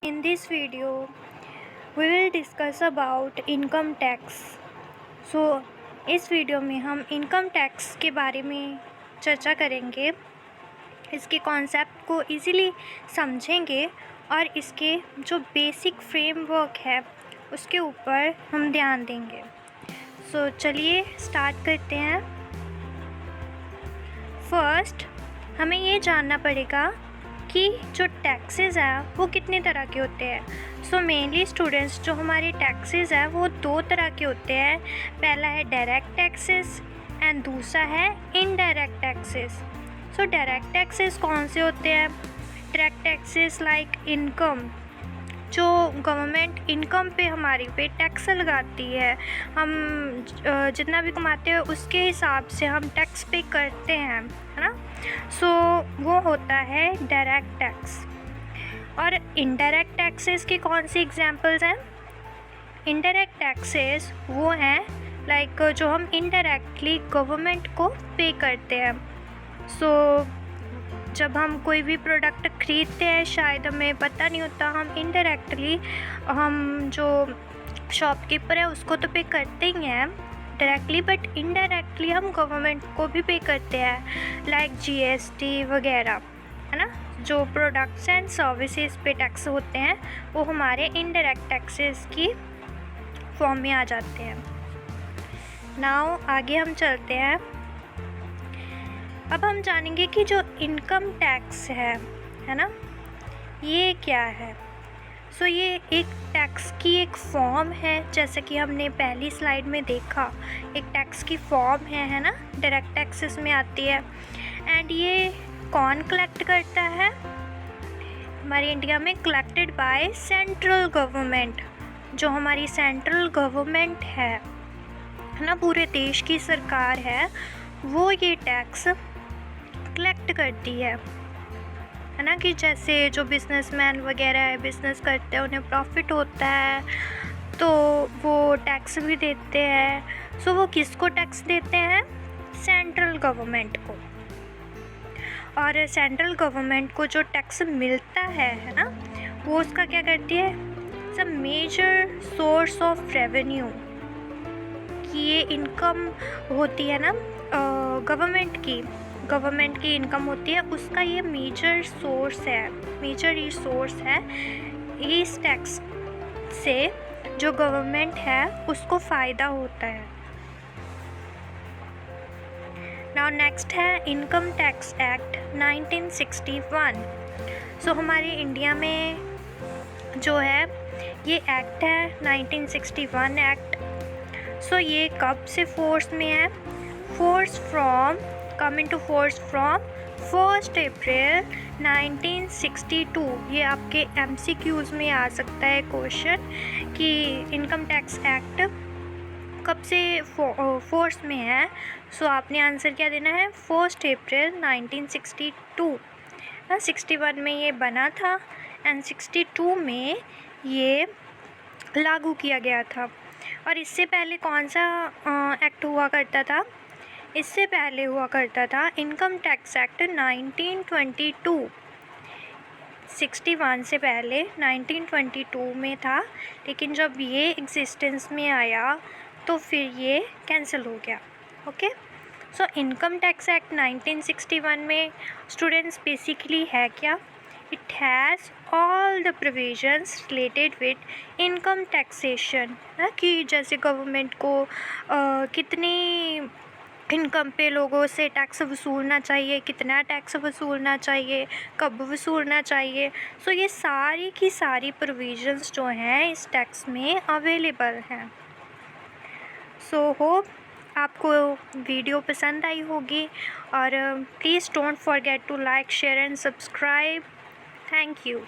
In this video, we will discuss about income tax. So, इस video में हम income tax के बारे में चर्चा करेंगे, इसके कॉन्सेप्ट को इजीली समझेंगे और इसके जो बेसिक फ्रेमवर्क है उसके ऊपर हम ध्यान देंगे। सो चलिए स्टार्ट करते हैं। फर्स्ट हमें ये जानना पड़ेगा कि जो टैक्सेस हैं वो कितने तरह के होते हैं। सो मेनली स्टूडेंट्स जो हमारे टैक्सेस हैं वो दो तरह के होते हैं। पहला है डायरेक्ट टैक्सेस एंड दूसरा है indirect taxes. So direct taxes कौन से होते हैं? डायरेक्ट टैक्सेस लाइक इनकम, जो गवर्नमेंट इनकम पे हमारी पे टैक्स लगाती है। हम जितना भी कमाते हैं उसके हिसाब से हम टैक्स पे करते हैं, है ना। सो वो होता है डायरेक्ट टैक्स। और इनडायरेक्ट टैक्सेस के कौन से एग्जांपल्स हैं? इनडायरेक्ट टैक्सेस वो हैं लाइक जो हम इनडायरेक्टली गवर्नमेंट को पे करते हैं। सो जब हम कोई भी प्रोडक्ट ख़रीदते हैं, शायद हमें पता नहीं होता, हम इनडायरेक्टली हम जो शॉपकीपर है उसको तो पे करते ही हैं डायरेक्टली, बट इनडायरेक्टली हम गवर्नमेंट को भी पे करते हैं लाइक GST वगैरह, है ना। जो प्रोडक्ट्स एंड सर्विसेज पे टैक्स होते हैं वो हमारे इनडायरेक्ट टैक्सेस की फॉर्म में आ जाते हैं। नाउ आगे हम चलते हैं। अब हम जानेंगे कि जो इनकम टैक्स है ना, ये क्या है। सो ये एक टैक्स की एक फॉर्म है, जैसे कि हमने पहली स्लाइड में देखा, एक टैक्स की फॉर्म है ना, डायरेक्ट टैक्सेस में आती है। एंड ये कौन कलेक्ट करता है? हमारे इंडिया में कलेक्टेड बाय सेंट्रल गवर्नमेंट। जो हमारी सेंट्रल गवर्नमेंट है ना, पूरे देश की सरकार है, वो ये टैक्स कलेक्ट करती है ना। कि जैसे जो बिजनेसमैन वगैरह है, बिज़नेस करते हैं, उन्हें प्रॉफिट होता है तो वो टैक्स भी देते हैं। सो वो किसको टैक्स देते हैं? सेंट्रल गवर्नमेंट को। और सेंट्रल गवर्नमेंट को जो टैक्स मिलता है ना, वो उसका क्या करती है? सब मेजर सोर्स ऑफ रेवेन्यू कि ये इनकम होती है ना गवर्नमेंट की इनकम होती है, उसका ये मेजर रिसोर्स है। इस टैक्स से जो गवर्नमेंट है उसको फ़ायदा होता है। नाउ नेक्स्ट है इनकम टैक्स एक्ट 1961। सो हमारे इंडिया में जो है ये एक्ट है 1961 एक्ट। सो ये कब से फोर्स में है? कमिंग टू फोर्स फ्रॉम 1 अप्रैल 1962। ये आपके MCQs में आ सकता है क्वेश्चन कि इनकम टैक्स एक्ट कब से फोर्स में है। सो आपने आंसर क्या देना है? 1 अप्रैल 1962। 61 में ये बना था एंड 62 में ये लागू किया गया था। और इससे पहले कौन सा एक्ट हुआ करता था? इससे पहले हुआ करता था इनकम टैक्स एक्ट 1922। 61 से पहले 1922 में था, लेकिन जब ये एग्जिस्टेंस में आया तो फिर ये कैंसिल हो गया। Okay. So income tax act 1961 में स्टूडेंट्स बेसिकली है क्या? It has all the provisions related with income taxation, कि जैसे गवर्नमेंट को कितनी इनकम पे लोगों से टैक्स वसूलना चाहिए, कितना टैक्स वसूलना चाहिए, कब वसूलना चाहिए। सो ये सारी की सारी प्रोविजंस जो हैं इस टैक्स में अवेलेबल हैं। सो होप आपको वीडियो पसंद आई होगी और please don't forget to like, share and subscribe. Thank you.